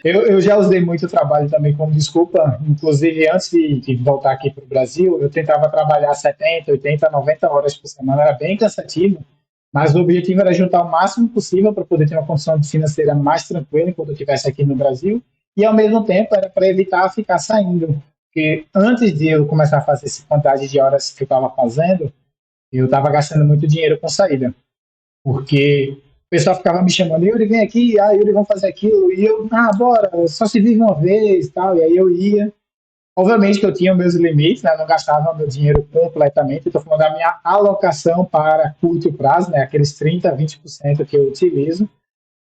Eu já usei muito o trabalho também como desculpa, inclusive antes de voltar aqui para o Brasil, eu tentava trabalhar 70, 80, 90 horas por semana, era bem cansativo, mas o objetivo era juntar o máximo possível para poder ter uma condição financeira mais tranquila quando eu estivesse aqui no Brasil, e ao mesmo tempo era para evitar ficar saindo. Porque antes de eu começar a fazer essa quantidade de horas que eu estava fazendo, eu estava gastando muito dinheiro com saída. Porque pessoal ficava me chamando, Yuri, vem aqui, Yuri, vamos fazer aquilo, e eu, bora, só se vive uma vez, tal, e aí eu ia. Obviamente que eu tinha meus limites, né, não gastava meu dinheiro completamente, estou falando da minha alocação para curto prazo, né, aqueles 30, 20% que eu utilizo,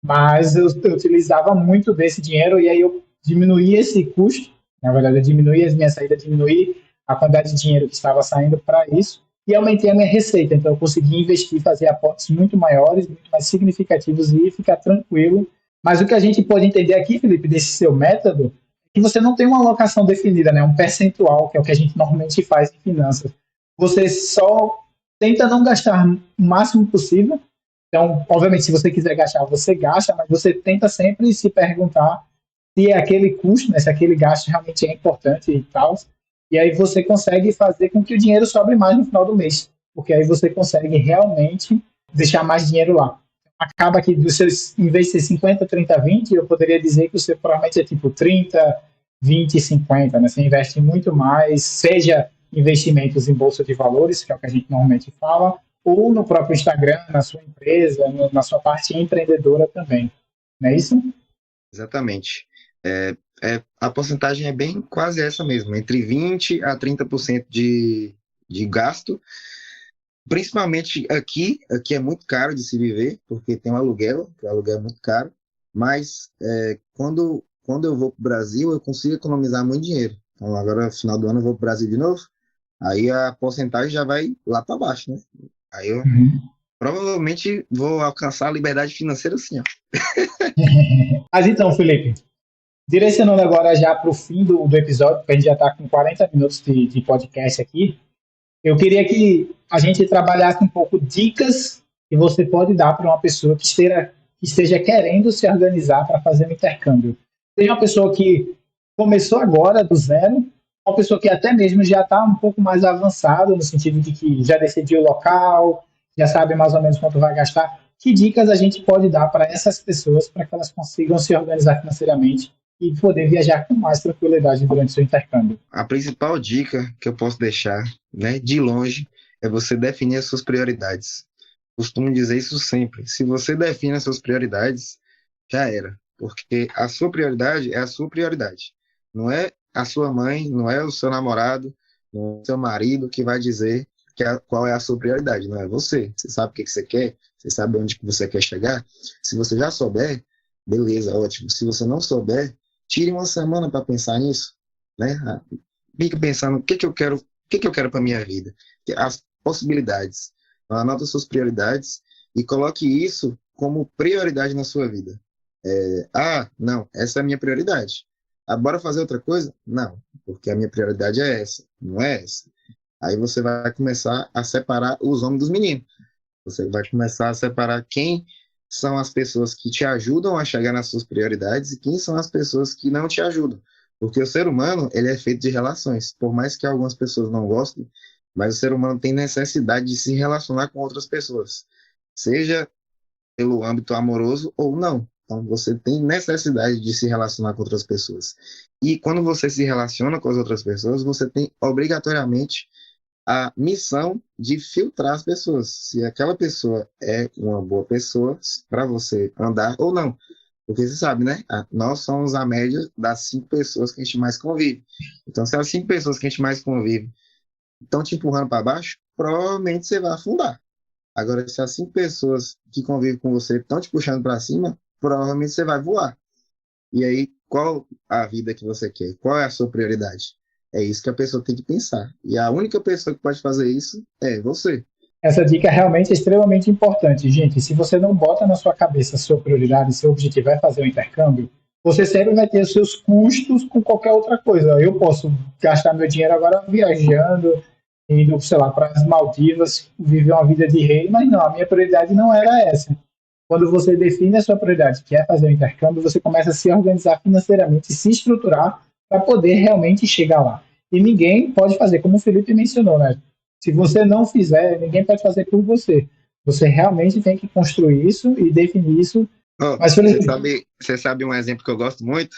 mas eu utilizava muito desse dinheiro e aí eu diminuí esse custo, na verdade eu diminuí as minhas saídas, diminuí a quantidade de dinheiro que estava saindo para isso e aumentei a minha receita, então eu consegui investir, fazer aportes muito maiores, muito mais significativos e ficar tranquilo. Mas o que a gente pode entender aqui, Felipe, desse seu método, é que você não tem uma alocação definida, né? Um percentual, que é o que a gente normalmente faz em finanças. Você só tenta não gastar o máximo possível. Então, obviamente, se você quiser gastar, você gasta, mas você tenta sempre se perguntar se aquele custo, né, se aquele gasto realmente é importante e tal. E aí você consegue fazer com que o dinheiro sobre mais no final do mês, porque aí você consegue realmente deixar mais dinheiro lá. Acaba que dos seus, em vez de ser 50, 30, 20, eu poderia dizer que o seu provavelmente é tipo 30, 20 e 50, né? Você investe muito mais, seja investimentos em bolsa de valores, que é o que a gente normalmente fala, ou no próprio Instagram, na sua empresa, na sua parte empreendedora também. Não é isso? Exatamente. A porcentagem é bem quase essa mesmo, entre 20% a 30% de gasto. Principalmente aqui é muito caro de se viver, porque tem um aluguel, que o aluguel é muito caro, mas quando eu vou para o Brasil, eu consigo economizar muito dinheiro. Então, agora, no final do ano, eu vou para o Brasil de novo, aí a porcentagem já vai lá para baixo, né? Aí eu provavelmente vou alcançar a liberdade financeira assim, ó. Mas então, Felipe, direcionando agora já para o fim do episódio, porque a gente já está com 40 minutos de podcast aqui, eu queria que a gente trabalhasse um pouco dicas que você pode dar para uma pessoa que esteja querendo se organizar para fazer um intercâmbio. Seja uma pessoa que começou agora do zero, uma pessoa que até mesmo já está um pouco mais avançada, no sentido de que já decidiu o local, já sabe mais ou menos quanto vai gastar. Que dicas a gente pode dar para essas pessoas para que elas consigam se organizar financeiramente e poder viajar com mais tranquilidade durante o seu intercâmbio? A principal dica que eu posso deixar, né, de longe, é você definir as suas prioridades. Costumo dizer isso sempre. Se você define as suas prioridades, já era. Porque a sua prioridade é a sua prioridade. Não é a sua mãe, não é o seu namorado, não é o seu marido que vai dizer qual é a sua prioridade. Não é você. Você sabe o que você quer, você sabe onde que você quer chegar. Se você já souber, beleza, ótimo. Se você não souber, tire uma semana para pensar nisso, né? Fique pensando o que eu quero para minha vida, as possibilidades. Anota suas prioridades e coloque isso como prioridade na sua vida. Não, essa é a minha prioridade. Bora fazer outra coisa? Não, porque a minha prioridade é essa, não é essa. Aí você vai começar a separar os homens dos meninos. Você vai começar a separar quem são as pessoas que te ajudam a chegar nas suas prioridades e quem são as pessoas que não te ajudam. Porque o ser humano, ele é feito de relações. Por mais que algumas pessoas não gostem, mas o ser humano tem necessidade de se relacionar com outras pessoas. Seja pelo âmbito amoroso ou não. Então, você tem necessidade de se relacionar com outras pessoas. E quando você se relaciona com as outras pessoas, você tem obrigatoriamente a missão de filtrar as pessoas. Se aquela pessoa é uma boa pessoa para você andar ou não. Porque você sabe, né? Nós somos a média das 5 pessoas que a gente mais convive. Então, se as 5 pessoas que a gente mais convive estão te empurrando para baixo, provavelmente você vai afundar. Agora, se as 5 pessoas que convivem com você estão te puxando para cima, provavelmente você vai voar. E aí, qual a vida que você quer? Qual é a sua prioridade? É isso que a pessoa tem que pensar. E a única pessoa que pode fazer isso é você. Essa dica realmente é extremamente importante, gente. Se você não bota na sua cabeça a sua prioridade, seu objetivo é fazer o intercâmbio, você sempre vai ter os seus custos com qualquer outra coisa. Eu posso gastar meu dinheiro agora viajando, indo, sei lá, para as Maldivas, viver uma vida de rei, mas não, a minha prioridade não era essa. Quando você define a sua prioridade, que é fazer o intercâmbio, você começa a se organizar financeiramente, se estruturar para poder realmente chegar lá. E ninguém pode fazer, como o Felipe mencionou, né? Se você não fizer, ninguém pode fazer por você. Você realmente tem que construir isso e definir isso. Oh, mas, Felipe, você sabe um exemplo que eu gosto muito?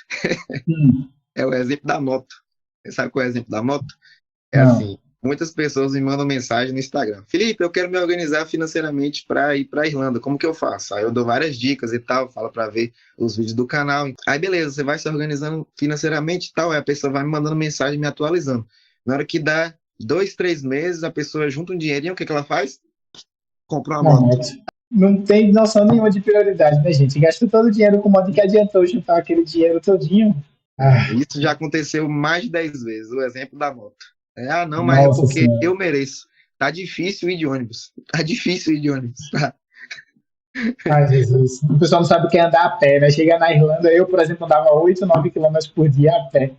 É o exemplo da moto. Você sabe qual é o exemplo da moto? É não. Assim, Muitas pessoas me mandam mensagem no Instagram. Felipe, eu quero me organizar financeiramente para ir para Irlanda. Como que eu faço? Aí eu dou várias dicas e tal, falo para ver os vídeos do canal. Aí beleza, você vai se organizando financeiramente e tal. Aí a pessoa vai me mandando mensagem, me atualizando. Na hora que dá 2, 3 meses, a pessoa junta um dinheirinho, o que ela faz? Compra uma moto. Não tem noção nenhuma de prioridade, né, gente? Gasta todo o dinheiro com moto que adiantou juntar aquele dinheiro todinho. Isso já aconteceu mais de 10 vezes, o exemplo da moto. Não, mas é Nossa porque Senhora. eu mereço. Tá difícil ir de ônibus. Tá difícil ir de ônibus. Tá? Ai, Jesus. O pessoal não sabe o que é andar a pé, né? Chega na Irlanda, eu, por exemplo, andava 8, 9 quilômetros por dia a pé.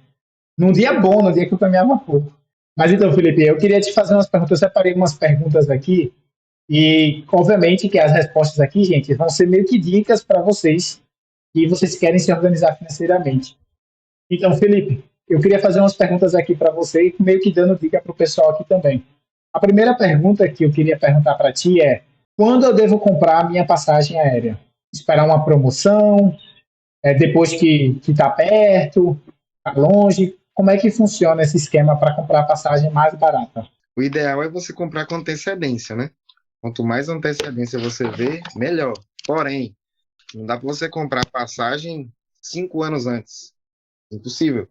Num dia bom, num dia que eu caminhava pouco. Mas então, Felipe, eu queria te fazer umas perguntas. Eu separei umas perguntas aqui e, obviamente, que as respostas aqui, gente, vão ser meio que dicas para vocês que vocês querem se organizar financeiramente. Então, Felipe, eu queria fazer umas perguntas aqui para você, meio que dando dica para o pessoal aqui também. A primeira pergunta que eu queria perguntar para ti é: quando eu devo comprar a minha passagem aérea? Esperar uma promoção? Depois que está perto? Está longe? Como é que funciona esse esquema para comprar a passagem mais barata? O ideal é você comprar com antecedência, né? Quanto mais antecedência você vê, melhor. Porém, não dá para você comprar passagem 5 anos antes. Impossível.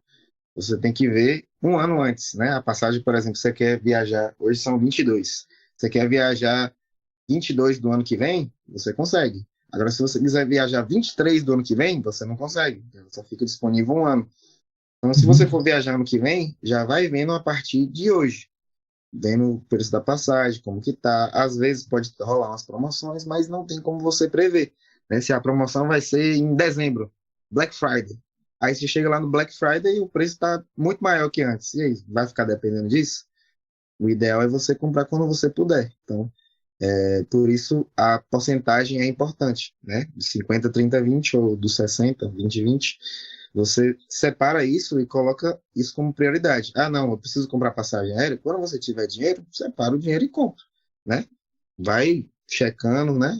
Você tem que ver um ano antes, né? A passagem, por exemplo, você quer viajar, hoje são 22. Você quer viajar 22 do ano que vem, você consegue. Agora, se você quiser viajar 23 do ano que vem, você não consegue. Ela só fica disponível um ano. Então, se você for viajar ano que vem, já vai vendo a partir de hoje. Vendo o preço da passagem, como que tá. Às vezes pode rolar umas promoções, mas não tem como você prever, né? Se a promoção vai ser em dezembro, Black Friday. Aí você chega lá no Black Friday e o preço está muito maior que antes. E aí, vai ficar dependendo disso? O ideal é você comprar quando você puder. Então, por isso a porcentagem é importante, né? De 50, 30, 20 ou do 60, 20, 20. Você separa isso e coloca isso como prioridade. Não, eu preciso comprar passagem aérea. Quando você tiver dinheiro, separa o dinheiro e compra, né? Vai checando, né,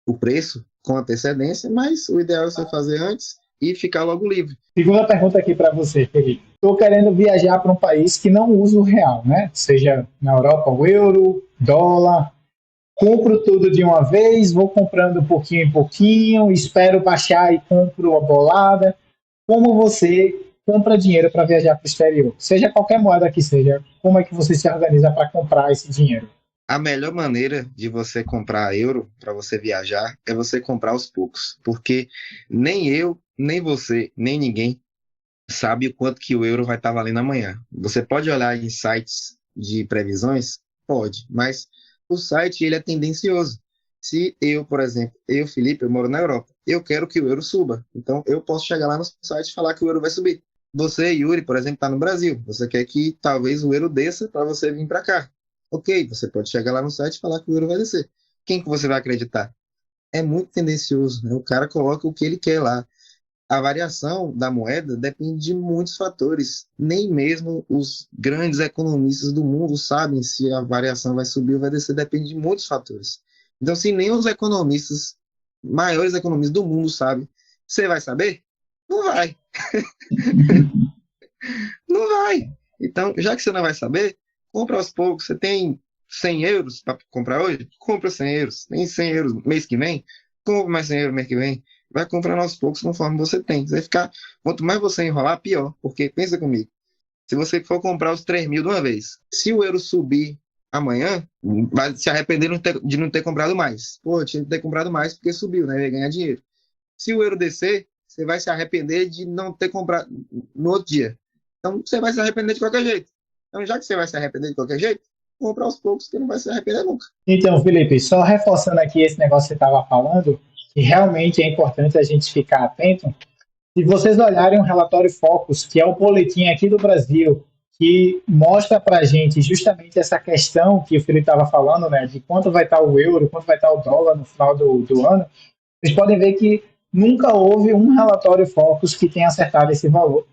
o preço com antecedência, mas o ideal é você fazer antes e ficar logo livre. Segunda pergunta aqui para você, Felipe. Estou querendo viajar para um país que não usa o real, né? Seja na Europa o euro, dólar. Compro tudo de uma vez, vou comprando pouquinho em pouquinho, espero baixar e compro a bolada. Como você compra dinheiro para viajar para o exterior? Seja qualquer moeda que seja, como é que você se organiza para comprar esse dinheiro? A melhor maneira de você comprar euro para você viajar é você comprar aos poucos, porque nem eu, nem você, nem ninguém sabe o quanto que o euro vai estar valendo amanhã. Você pode olhar em sites de previsões? Pode, mas o site ele é tendencioso. Se eu, por exemplo, Felipe, eu moro na Europa, eu quero que o euro suba. Então, eu posso chegar lá no site e falar que o euro vai subir. Você, Yuri, por exemplo, está no Brasil. Você quer que talvez o euro desça para você vir para cá. Ok, você pode chegar lá no site e falar que o euro vai descer. Quem que você vai acreditar? É muito tendencioso, né? O cara coloca o que ele quer lá. A variação da moeda depende de muitos fatores. Nem mesmo os grandes economistas do mundo sabem se a variação vai subir ou vai descer. Depende de muitos fatores. Então, se nem os economistas, maiores economistas do mundo sabem, você vai saber? Não vai. Não vai. Então, já que você não vai saber, compra aos poucos. Você tem 100 euros para comprar hoje? Compra 100 euros. Tem 100 euros mês que vem? Compra mais 100 euros mês que vem. Vai comprando aos poucos conforme você tem. Você vai ficar, quanto mais você enrolar, pior. Porque, pensa comigo, se você for comprar os 3 mil de uma vez, se o euro subir amanhã, vai se arrepender de não ter comprado mais. Pô, tinha que ter comprado mais porque subiu, né? Vai ganhar dinheiro. Se o euro descer, você vai se arrepender de não ter comprado no outro dia. Então, você vai se arrepender de qualquer jeito. Então, já que você vai se arrepender de qualquer jeito, compra aos poucos, que não vai se arrepender nunca. Então, Felipe, só reforçando aqui esse negócio que você estava falando, que realmente é importante a gente ficar atento. Se vocês olharem o relatório Focus, que é o boletim aqui do Brasil, que mostra para a gente justamente essa questão que o Felipe estava falando, né, de quanto vai estar o euro, quanto vai estar o dólar no final do ano, vocês podem ver que nunca houve um relatório Focus que tenha acertado esse valor.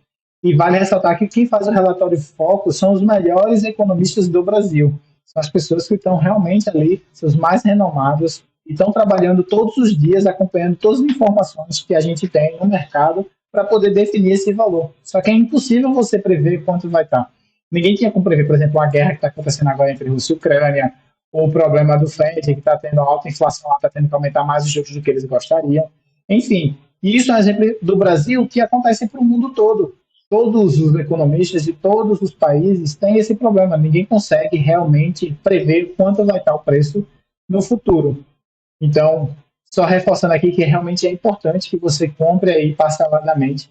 E vale ressaltar que quem faz o relatório Focus são os melhores economistas do Brasil. São as pessoas que estão realmente ali, são os mais renomados, e estão trabalhando todos os dias, acompanhando todas as informações que a gente tem no mercado para poder definir esse valor. Só que é impossível você prever quanto vai estar. ninguém tinha como prever, por exemplo, a guerra que está acontecendo agora entre Rússia e Ucrânia, ou o problema do FED, que está tendo alta inflação, está tendo que aumentar mais os juros do que eles gostariam. Enfim, e isso é um exemplo do Brasil que acontece para o mundo todo. Todos os economistas de todos os países têm esse problema. Ninguém consegue realmente prever quanto vai estar o preço no futuro. Então, só reforçando aqui que realmente é importante que você compre aí parceladamente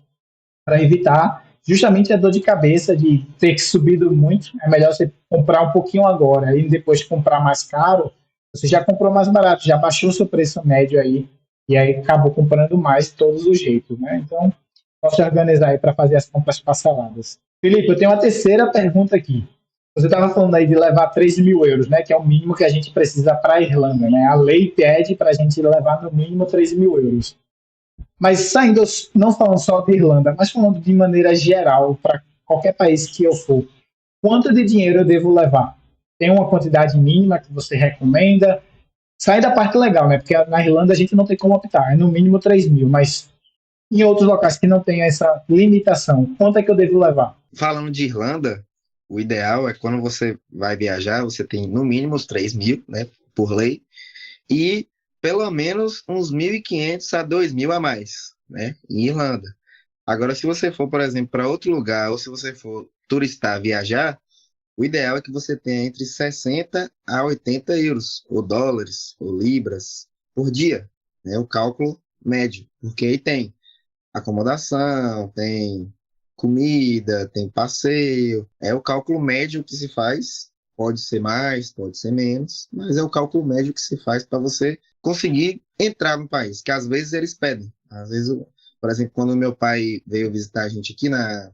para evitar justamente a dor de cabeça de ter que subido muito. É melhor você comprar um pouquinho agora e depois comprar mais caro. Você já comprou mais barato, já baixou o seu preço médio aí e aí acabou comprando mais de todos os jeitos, né? Então, posso organizar aí para fazer as compras parceladas. Felipe, eu tenho uma terceira pergunta aqui. Você estava falando aí de levar 3 mil euros, né? Que é o mínimo que a gente precisa para a Irlanda, né? A lei pede para a gente levar no mínimo 3 mil euros. Mas saindo, não falando só de Irlanda, mas falando de maneira geral, para qualquer país que eu for, quanto de dinheiro eu devo levar? Tem uma quantidade mínima que você recomenda? Sai da parte legal, né? Porque na Irlanda a gente não tem como optar, é no mínimo 3 mil, mas em outros locais que não tem essa limitação, quanto é que eu devo levar? Falando de Irlanda, o ideal é quando você vai viajar, você tem no mínimo os 3 mil, né, por lei, e pelo menos uns 1.500 a 2.000 a mais, né, em Irlanda. Agora, se você for, por exemplo, para outro lugar, ou se você for turistar, viajar, o ideal é que você tenha entre 60 a 80 euros, ou dólares, ou libras, por dia, né, o cálculo médio, porque aí tem acomodação, tem comida, tem passeio. É o cálculo médio que se faz. Pode ser mais, pode ser menos, mas é o cálculo médio que se faz para você conseguir entrar no país, que às vezes eles pedem. Às vezes, por exemplo, quando meu pai veio visitar a gente aqui na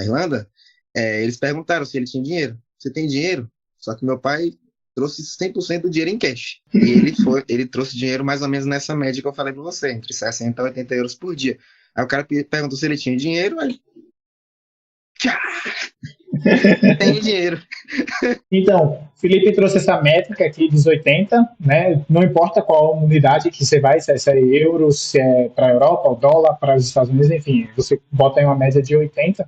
Irlanda, eles perguntaram se ele tinha dinheiro. Você tem dinheiro? Só que meu pai trouxe 100% do dinheiro em cash. E ele trouxe dinheiro mais ou menos nessa média que eu falei para você, entre 60 a 80 euros por dia. Aí o cara perguntou se ele tinha dinheiro, aí... Tem dinheiro. Então, Felipe trouxe essa métrica aqui dos 80, né? Não importa qual unidade que você vai, se é euro, se é para a Europa, ou dólar, para os Estados Unidos, enfim, você bota aí uma média de 80.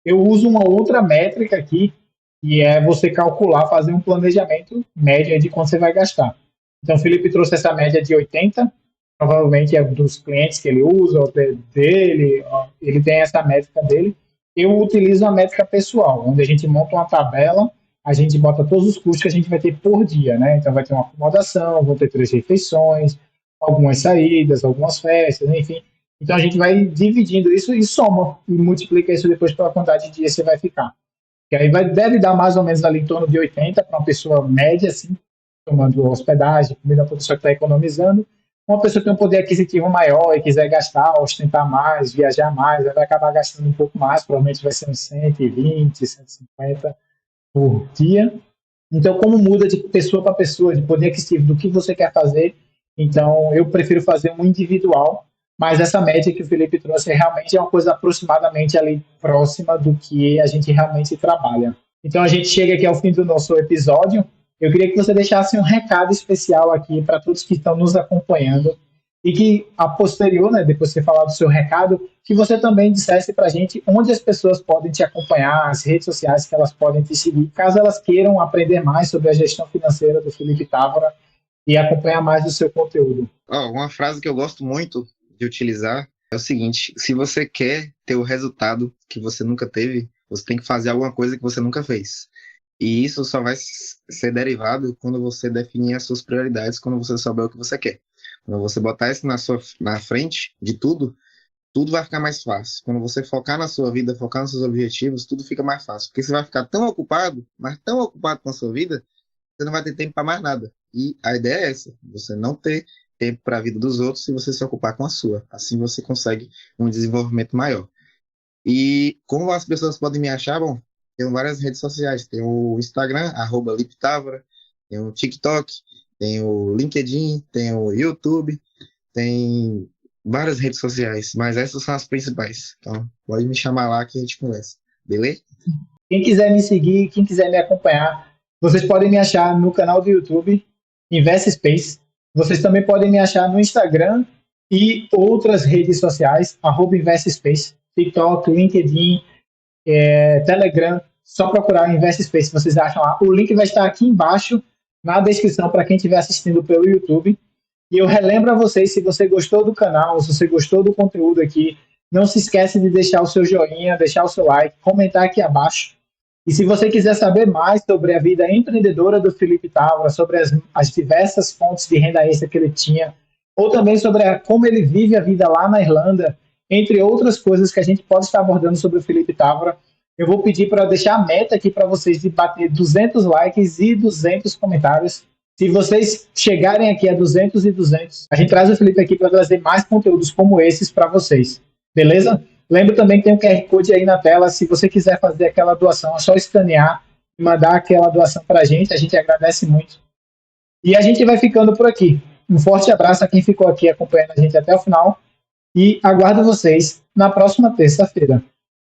Eu uso uma outra métrica aqui, que é você calcular, fazer um planejamento médio de quanto você vai gastar. Então, o Felipe trouxe essa média de 80, provavelmente é dos clientes que ele usa, ou dele, ele tem essa métrica dele. Eu utilizo a métrica pessoal, onde a gente monta uma tabela, a gente bota todos os custos que a gente vai ter por dia, né? Então, vai ter uma acomodação, vão ter 3 refeições, algumas saídas, algumas festas, enfim. Então, a gente vai dividindo isso e soma, e multiplica isso depois pela quantidade de dias que você vai ficar. E aí deve dar mais ou menos ali em torno de 80 para uma pessoa média, assim, tomando hospedagem, comida para a pessoa que está economizando. Uma pessoa que tem um poder aquisitivo maior e quiser gastar, ostentar mais, viajar mais, vai acabar gastando um pouco mais, provavelmente vai ser uns 120, 150 por dia. Então, como muda de pessoa para pessoa, de poder aquisitivo, do que você quer fazer, então eu prefiro fazer um individual, mas essa média que o Felipe trouxe realmente é uma coisa aproximadamente ali próxima do que a gente realmente trabalha. Então, a gente chega aqui ao fim do nosso episódio. Eu queria que você deixasse um recado especial aqui para todos que estão nos acompanhando e que, a posterior, né, depois de você falar do seu recado, que você também dissesse para a gente onde as pessoas podem te acompanhar, as redes sociais que elas podem te seguir, caso elas queiram aprender mais sobre a gestão financeira do Felipe Távora e acompanhar mais do seu conteúdo. Uma frase que eu gosto muito de utilizar é o seguinte: se você quer ter o resultado que você nunca teve, você tem que fazer alguma coisa que você nunca fez. E isso só vai ser derivado quando você definir as suas prioridades, quando você souber o que você quer. Quando você botar isso na frente de tudo, tudo vai ficar mais fácil. Quando você focar na sua vida, focar nos seus objetivos, tudo fica mais fácil. Porque você vai ficar tão ocupado, mas tão ocupado com a sua vida, você não vai ter tempo para mais nada. E a ideia é essa: você não ter tempo para a vida dos outros e você se ocupar com a sua. Assim você consegue um desenvolvimento maior. E como as pessoas podem me achar? Bom, tem várias redes sociais. Tem o Instagram, @liptavora, tem o TikTok, tem o LinkedIn, tem o YouTube, tem várias redes sociais, mas essas são as principais. Então, pode me chamar lá que a gente conversa. Beleza? Quem quiser me seguir, quem quiser me acompanhar, vocês podem me achar no canal do YouTube, Invest Space. Vocês também podem me achar no Instagram e outras redes sociais, @InvestSpace, TikTok, LinkedIn, Telegram. só procurar Invest Space, vocês acham lá. O link vai estar aqui embaixo na descrição para quem estiver assistindo pelo YouTube. E eu relembro a vocês, se você gostou do canal, se você gostou do conteúdo aqui, não se esquece de deixar o seu joinha, deixar o seu like, comentar aqui abaixo. E se você quiser saber mais sobre a vida empreendedora do Felipe Távora, sobre as diversas fontes de renda extra que ele tinha, ou também sobre como ele vive a vida lá na Irlanda, entre outras coisas que a gente pode estar abordando sobre o Felipe Távora, eu vou pedir para deixar a meta aqui para vocês de bater 200 likes e 200 comentários. Se vocês chegarem aqui a 200 e 200, a gente traz o Felipe aqui para trazer mais conteúdos como esses para vocês. Beleza? Lembra também que tem um QR Code aí na tela. Se você quiser fazer aquela doação, é só escanear e mandar aquela doação para a gente agradece muito. E a gente vai ficando por aqui. Um forte abraço a quem ficou aqui acompanhando a gente até o final e aguardo vocês na próxima terça-feira.